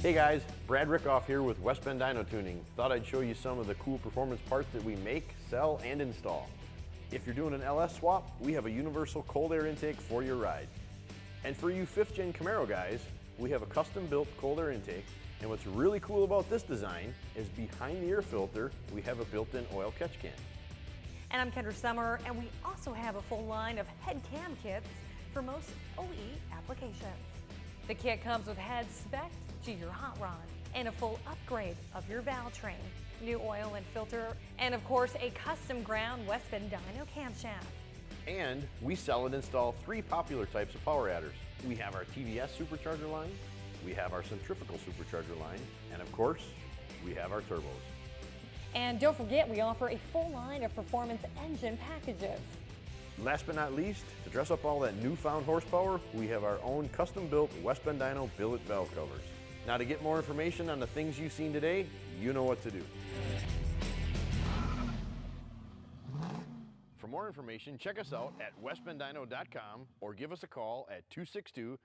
Hey guys, Brad Rickoff here with West Bend Dyno Tuning. Thought I'd show you some of the cool performance parts that we make, sell, and install. If you're doing an LS swap, we have a universal cold air intake for your ride. And for you 5th gen Camaro guys, we have a custom built cold air intake. And what's really cool about this design is behind the air filter, we have a built-in oil catch can. And I'm Kendra Summer, and we also have a full line of head cam kits for most OE applications. The kit comes with heads spec'd to your hot rod and a full upgrade of your valve train, new oil and filter, and of course a custom ground West Bend Dyno camshaft. And we sell and install 3 popular types of power adders. We have our TVS supercharger line, we have our centrifugal supercharger line, and of course, we have our turbos. And don't forget, we offer a full line of performance engine packages. Last but not least, to dress up all that newfound horsepower, we have our own custom-built West Bend Dyno billet valve covers. Now to get more information on the things you've seen today, you know what to do. For more information, check us out at westbenddyno.com or give us a call at 262-692-9035.